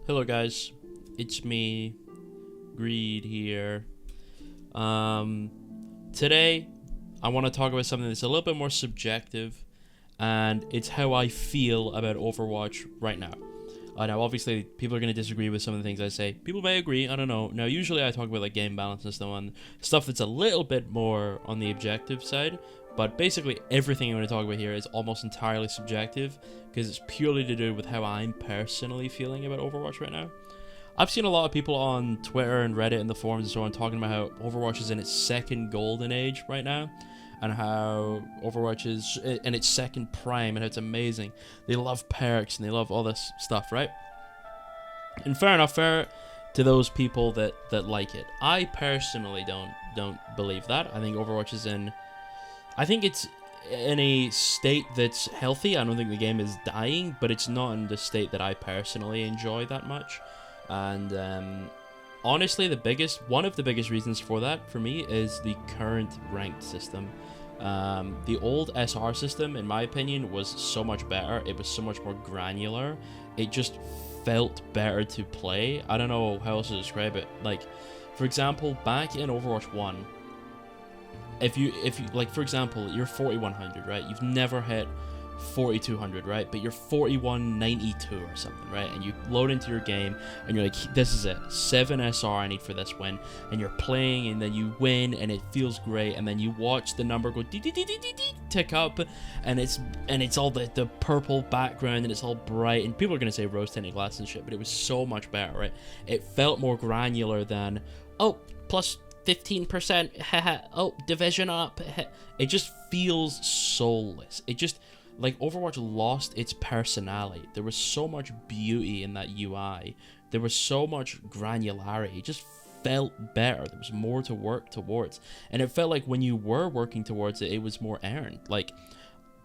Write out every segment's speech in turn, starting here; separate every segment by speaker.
Speaker 1: Hello guys, it's me, Greed here. Today I want to talk about something that's a little bit more subjective, and it's how I feel about Overwatch right now. Now obviously people are going to disagree with some of the things I say. People may agree, I don't know. Now usually I talk about like game balance and so on, stuff that's a little bit more on the objective side, but basically everything I'm going to talk about here is almost entirely subjective because it's purely to do with how I'm personally feeling about Overwatch right now. I've seen a lot of people on Twitter and Reddit and the forums and so on talking about how Overwatch is in its second golden age right now, and how Overwatch is in its second prime and how it's amazing. They love perks and they love all this stuff, right? And fair enough, fair to those people that like it. I personally don't believe that. I think Overwatch is I think it's in a state that's healthy. I don't think the game is dying, but it's not in the state that I personally enjoy that much. And honestly, one of the biggest reasons for that for me is the current ranked system. The old SR system, in my opinion, was so much better. It was so much more granular. It just felt better to play. I don't know how else to describe it. Like, for example, back in Overwatch 1, if you like, for example, you're 4100, right? You've never hit 4200, right? But you're 4192 or something, right? And you load into your game and you're like, this is it, 7 SR I need for this win. And you're playing and then you win and it feels great, and then you watch the number go tick up, and it's all the purple background and it's all bright, and people are gonna say rose tinted glass and shit, but it was so much better, right? It felt more granular than, oh, plus 15%, haha, oh, division up. It just feels soulless. It just, like, Overwatch lost its personality. There was so much beauty in that UI. There was so much granularity. It just felt better. There was more to work towards. And it felt like when you were working towards it, it was more earned. Like,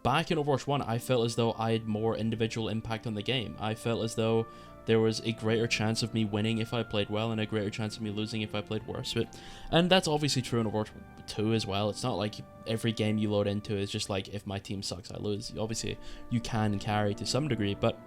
Speaker 1: back in Overwatch 1, I felt as though I had more individual impact on the game. I felt as though there was a greater chance of me winning if I played well, and a greater chance of me losing if I played worse. And that's obviously true in Overwatch 2 as well. It's not like every game you load into is just like, if my team sucks, I lose. Obviously, you can carry to some degree, but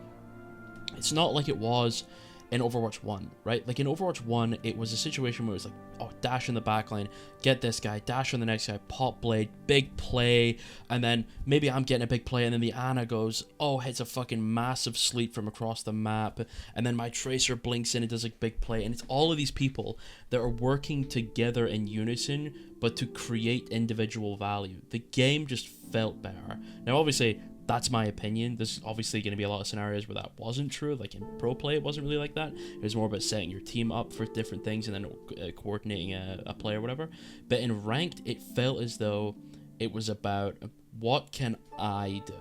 Speaker 1: it's not like it was in Overwatch 1, right? Like, in Overwatch 1, it was a situation where it was like, oh, dash in the backline, get this guy, dash on the next guy, pop blade, big play, and then maybe I'm getting a big play, and then the Ana goes, oh, hits a fucking massive sleep from across the map, and then my Tracer blinks in and does a big play, and it's all of these people that are working together in unison, but to create individual value. The game just felt better. Now, obviously, that's my opinion. There's obviously going to be a lot of scenarios where that wasn't true. Like in pro play, it wasn't really like that. It was more about setting your team up for different things and then coordinating a play or whatever. But in ranked, it felt as though it was about, what can I do?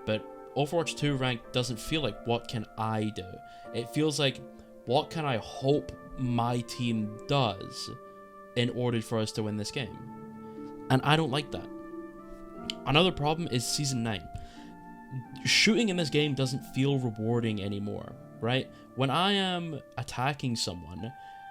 Speaker 1: But Overwatch 2 ranked doesn't feel like, what can I do? It feels like, what can I hope my team does in order for us to win this game? And I don't like that. Another problem is Season 9. Shooting in this game doesn't feel rewarding anymore, right? When I am attacking someone,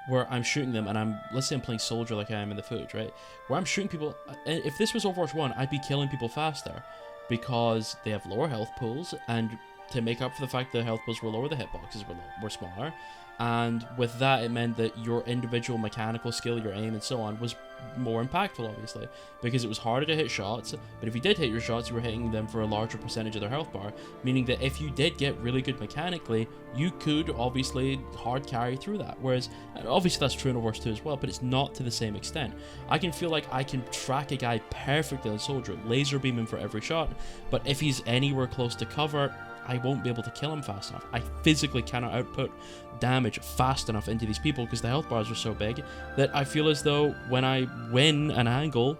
Speaker 1: where I'm shooting them, and let's say I'm playing soldier like I am in the footage, right? Where I'm shooting people, if this was Overwatch 1, I'd be killing people faster, because they have lower health pools, and to make up for the fact that the health pools were lower, the hitboxes were smaller, and with that, it meant that your individual mechanical skill, your aim and so on, was more impactful, obviously, because it was harder to hit shots, but if you did hit your shots, you were hitting them for a larger percentage of their health bar, meaning that if you did get really good mechanically, you could obviously hard carry through that. Whereas, obviously that's true in Overwatch 2 as well, but it's not to the same extent. I can feel like I can track a guy perfectly on soldier, laser beam him for every shot, but if he's anywhere close to cover, I won't be able to kill him fast enough. I physically cannot output damage fast enough into these people because the health bars are so big that I feel as though when I win an angle,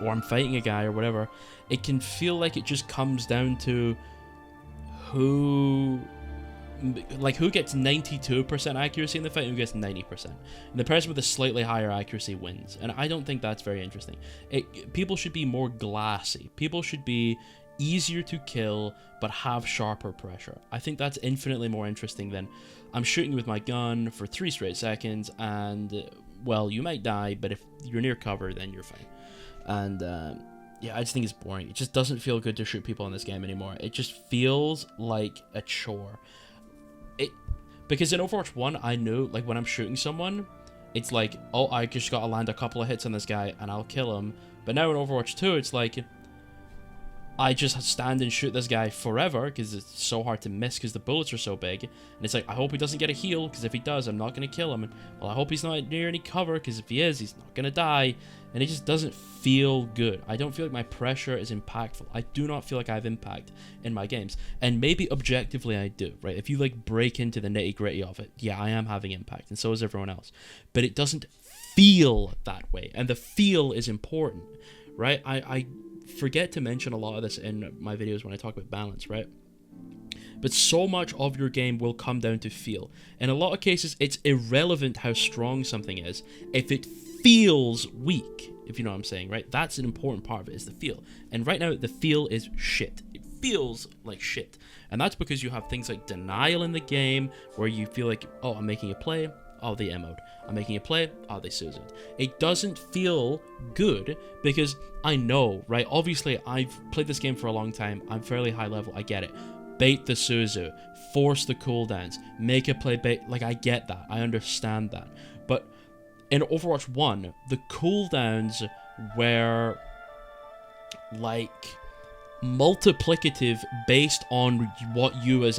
Speaker 1: or I'm fighting a guy or whatever, it can feel like it just comes down to who gets 92% accuracy in the fight and who gets 90%. And the person with a slightly higher accuracy wins. And I don't think that's very interesting. People should be more glassy. People should be easier to kill, but have sharper pressure. I think that's infinitely more interesting than, I'm shooting with my gun for 3 straight seconds, and, well, you might die, but if you're near cover, then you're fine. And, yeah, I just think it's boring. It just doesn't feel good to shoot people in this game anymore. It just feels like a chore. Because in Overwatch 1, I knew, like, when I'm shooting someone, it's like, oh, I just gotta land a couple of hits on this guy and I'll kill him. But now in Overwatch 2, it's like, I just stand and shoot this guy forever because it's so hard to miss because the bullets are so big. And it's like, I hope he doesn't get a heal, because if he does, I'm not going to kill him. And, well, I hope he's not near any cover, because if he is, he's not going to die. And it just doesn't feel good. I don't feel like my pressure is impactful. I do not feel like I have impact in my games. And maybe objectively I do, right? If you like break into the nitty gritty of it, yeah, I am having impact, and so is everyone else. But it doesn't feel that way. And the feel is important, right? I forget to mention a lot of this in my videos when I talk about balance, right? But so much of your game will come down to feel. In a lot of cases, it's irrelevant how strong something is if it feels weak, if you know what I'm saying, right? That's an important part of it, is the feel. And right now, the feel is shit. It feels like shit. And that's because you have things like denial in the game, where you feel like, oh, I'm making a play, oh, they emoed. I'm making a play, oh, they suicide. It doesn't feel good, because I know, right? Obviously, I've played this game for a long time. I'm fairly high level. I get it. Bait the Suzu, force the cooldowns, make a play bait. Like, I get that. I understand that. But in Overwatch 1, the cooldowns were like multiplicative based on what you as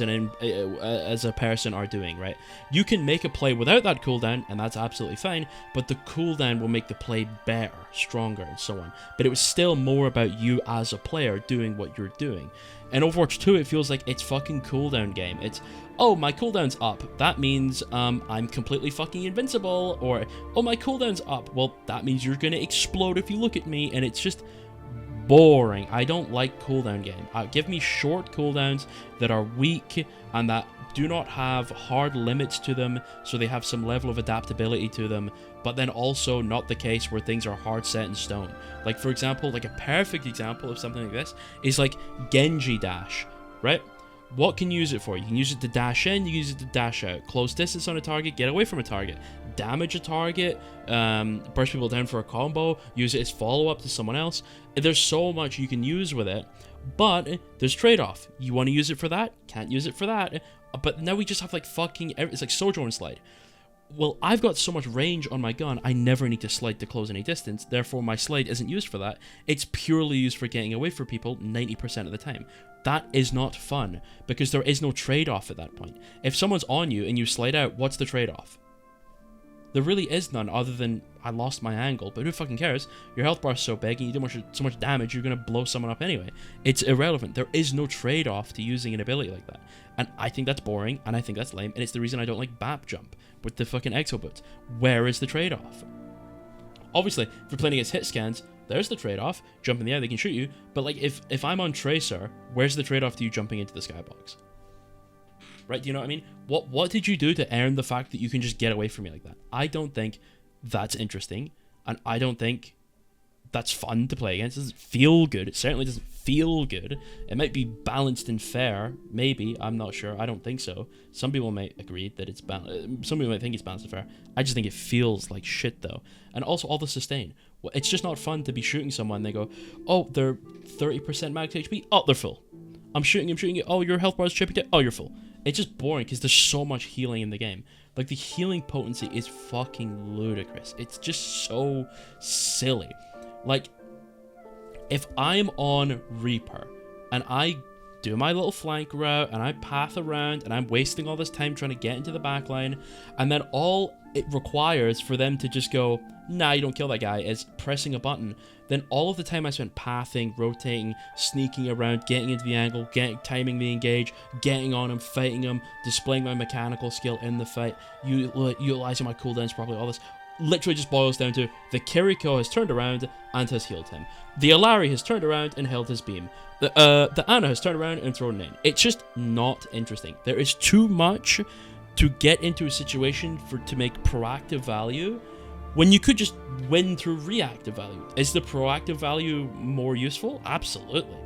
Speaker 1: a person are doing, right? You can make a play without that cooldown, and that's absolutely fine, but the cooldown will make the play better, stronger, and so on. But it was still more about you as a player doing what you're doing. In Overwatch 2, it feels like it's fucking cooldown game. It's, oh, my cooldown's up. That means I'm completely fucking invincible. Or, oh, my cooldown's up. Well, that means you're gonna explode if you look at me. And it's just boring. I don't like cooldown game. Give me short cooldowns that are weak and that do not have hard limits to them, so they have some level of adaptability to them, but then also not the case where things are hard set in stone. Like, for example, like a perfect example of something like this is like Genji Dash, right? What can you use it for? You can use it to dash in, you can use it to dash out. Close distance on a target, get away from a target. Damage a target, burst people down for a combo, use it as follow-up to someone else. There's so much you can use with it, but there's trade-off. You want to use it for that? Can't use it for that. But now we just have like fucking, it's like Sojourn Slide. Well, I've got so much range on my gun, I never need to slide to close any distance, therefore my slide isn't used for that. It's purely used for getting away from people 90% of the time. That is not fun, because there is no trade-off at that point. If someone's on you and you slide out, what's the trade-off? There really is none, other than I lost my angle, but who fucking cares? Your health bar is so big and you do so much damage, you're going to blow someone up anyway. It's irrelevant. There is no trade-off to using an ability like that. And I think that's boring, and I think that's lame, and it's the reason I don't like BAP jump with the fucking exo boots. Where is the trade-off? Obviously, if you're playing against hit scans, there's the trade-off. Jump in the air, they can shoot you. But like, if I'm on Tracer, where's the trade-off to you jumping into the skybox? Right, do you know what I mean? What did you do to earn the fact that you can just get away from me like that? I don't think that's interesting, and I don't think that's fun to play against. It doesn't feel good. It certainly doesn't feel good. It might be balanced and fair, maybe. I'm not sure. I don't think so. Some people might agree that it's balanced. Some people might think it's balanced and fair. I just think it feels like shit, though. And also all the sustain. It's just not fun to be shooting someone and they go, oh, they're 30% max HP. Oh, they're full. I'm shooting you. Oh, your health bar is chipping down. Oh, you're full. It's just boring because there's so much healing in the game. Like, the healing potency is fucking ludicrous. It's just so silly. Like, if I'm on Reaper and I do my little flank route and I path around and I'm wasting all this time trying to get into the backline, and then all it requires for them to just go, nah, you don't kill that guy, is pressing a button, then all of the time I spent pathing, rotating, sneaking around, getting into the angle, timing the engage, getting on him, fighting him, displaying my mechanical skill in the fight, utilizing my cooldowns properly, all this literally just boils down to the Kiriko has turned around and has healed him. The Alari has turned around and held his beam. The Ana has turned around and thrown in. It's just not interesting. There is too much to get into a situation to make proactive value when you could just win through reactive value. Is the proactive value more useful? Absolutely.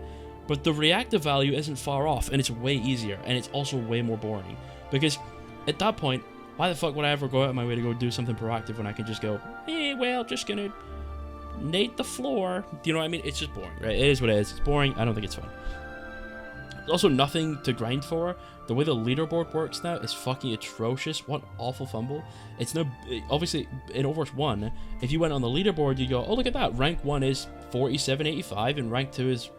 Speaker 1: But the reactive value isn't far off, and it's way easier, and it's also way more boring. Because at that point, why the fuck would I ever go out of my way to go do something proactive when I can just go, well, just gonna nade the floor? Do you know what I mean? It's just boring, right? It is what it is. It's boring. I don't think it's fun. also nothing to grind for. The way the leaderboard works now is fucking atrocious. What awful fumble. It's no, obviously in Overwatch 1, if you went on the leaderboard, you go, oh look at that, rank 1 is 47.85 and rank 2 is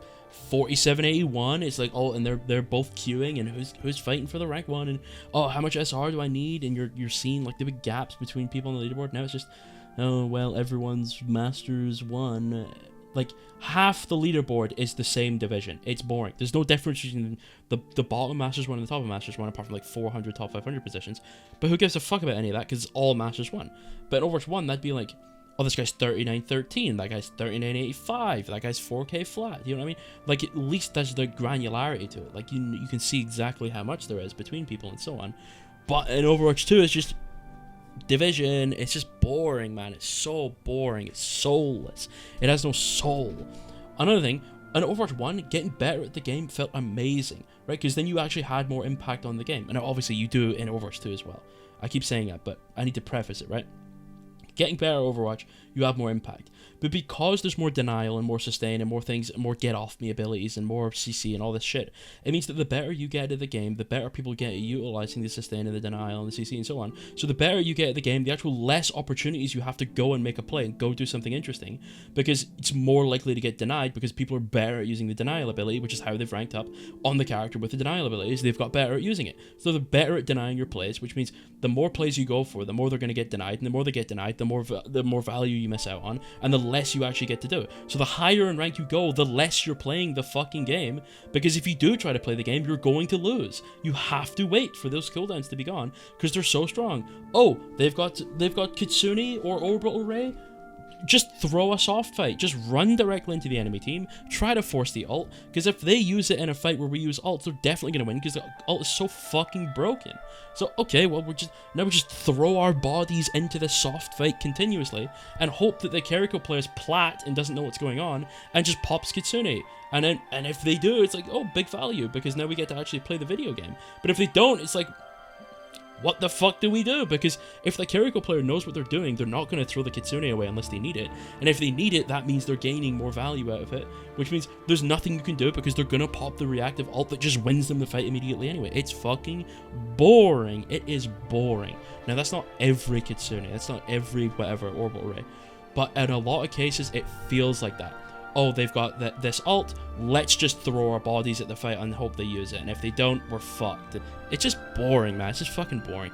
Speaker 1: 47.81. It's like, oh, and they're both queuing, and who's fighting for the rank 1, and oh, how much SR do I need? And you're seeing like the big gaps between people on the leaderboard. Now it's just, oh well, everyone's Masters 1. Like, half the leaderboard is the same division. It's boring. There's no difference between the bottom Masters 1 and the top of Masters 1, apart from like 400 top 500 positions. But who gives a fuck about any of that, because it's all Masters 1. But in Overwatch 1, that'd be like, oh, this guy's 39.13, that guy's 39.85, that guy's 4K flat, you know what I mean? Like, at least there's the granularity to it. Like, you can see exactly how much there is between people and so on. But in Overwatch 2, it's just division. It's just boring, man. It's so boring. It's soulless. It has no soul. Another thing, in Overwatch 1, getting better at the game felt amazing, right? Because then you actually had more impact on the game. And obviously you do in Overwatch 2 as well. I keep saying that, but I need to preface it, right? Getting better at Overwatch, you have more impact. But because there's more denial and more sustain and more things, and more get off me abilities and more CC and all this shit, it means that the better you get at the game, the better people get at utilizing the sustain and the denial and the CC and so on. So the better you get at the game, the actual less opportunities you have to go and make a play and go do something interesting, because it's more likely to get denied because people are better at using the denial ability, which is how they've ranked up on the character with the denial abilities. They've got better at using it. So they're better at denying your plays, which means the more plays you go for, the more they're going to get denied, and the more they get denied, the more value you miss out on, and the less you actually get to do. So the higher in rank you go, the less you're playing the fucking game, because if you do try to play the game, you're going to lose. You have to wait for those cooldowns to be gone, because they're so strong. Oh, they've got Kitsune or Orbital Ray. Just throw a soft fight. Just run directly into the enemy team. Try to force the ult, because if they use it in a fight where we use ults, they're definitely going to win, because the ult is so fucking broken. So, okay, well, we just throw our bodies into the soft fight continuously and hope that the Kiriko player's plat and doesn't know what's going on and just pops Kitsune. And if they do, it's like, oh, big value, because now we get to actually play the video game. But if they don't, it's like, what the fuck do we do? Because if the Kiriko player knows what they're doing, they're not going to throw the Kitsune away unless they need it. And if they need it, that means they're gaining more value out of it, which means there's nothing you can do, because they're going to pop the reactive ult that just wins them the fight immediately anyway. It's fucking boring. It is boring. Now, that's not every Kitsune. That's not every whatever Orbital Ray. But in a lot of cases, it feels like that. Oh, they've got this ult, let's just throw our bodies at the fight and hope they use it. And if they don't, we're fucked. It's just boring, man. It's just fucking boring.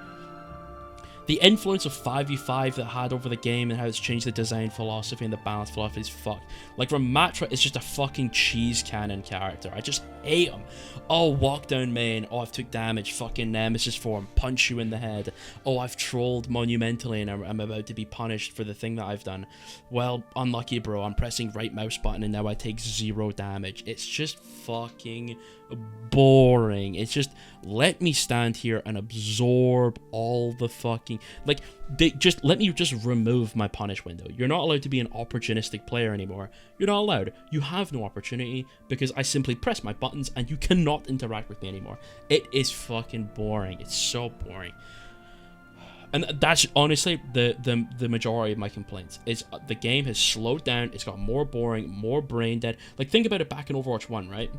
Speaker 1: The influence of 5v5 that had over the game and how it's changed the design philosophy and the balance philosophy is fucked. Like, Ramatra is just a fucking cheese cannon character. I just hate him. Oh, walk down main. Oh, I've took damage. Fucking Nemesis form. Punch you in the head. Oh, I've trolled monumentally and I'm about to be punished for the thing that I've done. Well, unlucky, bro. I'm pressing right mouse button and now I take 0 damage. It's just fucking boring. It's just, let me stand here and absorb all the fucking, like, let me just remove my punish window. You're not allowed to be an opportunistic player anymore. You're not allowed. You have no opportunity, because I simply press my buttons and you cannot interact with me anymore. It is fucking boring. It's so boring. And that's honestly the majority of my complaints, is the game has slowed down. It's got more boring, more brain dead. Like, think about it back in Overwatch 1, right?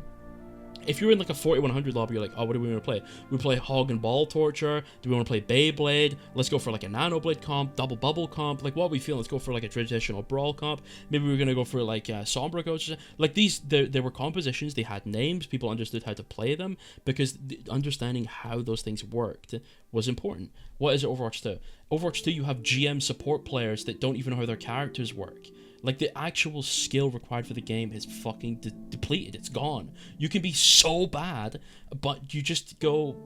Speaker 1: If you're in like a 4100 lobby, you're like, oh, what do we want to play? We play Hog and Ball Torture. Do we want to play Beyblade? Let's go for like a Nano Blade comp, Double Bubble comp. Like, what are we feeling? Let's go for like a traditional Brawl comp. Maybe we're going to go for like Sombra Coach. Like, there were compositions. They had names. People understood how to play them, because understanding how those things worked was important. What is Overwatch 2? Overwatch 2, you have GM support players that don't even know how their characters work. Like, the actual skill required for the game is fucking depleted. It's gone. You can be so bad, but you just go,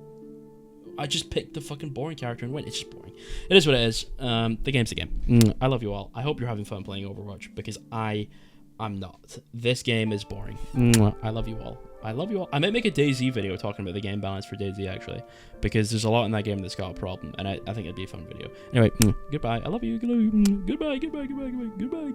Speaker 1: I just picked the fucking boring character and win. It's just boring. It is what it is. The game's the game. I love you all. I hope you're having fun playing Overwatch, because I'm not. This game is boring. I love you all. I love you all. I might make a DayZ video talking about the game balance for DayZ, actually, because there's a lot in that game that's got a problem, and I think it'd be a fun video. Anyway, goodbye. I love you. Goodbye. Goodbye. Goodbye. Goodbye. Goodbye. Goodbye.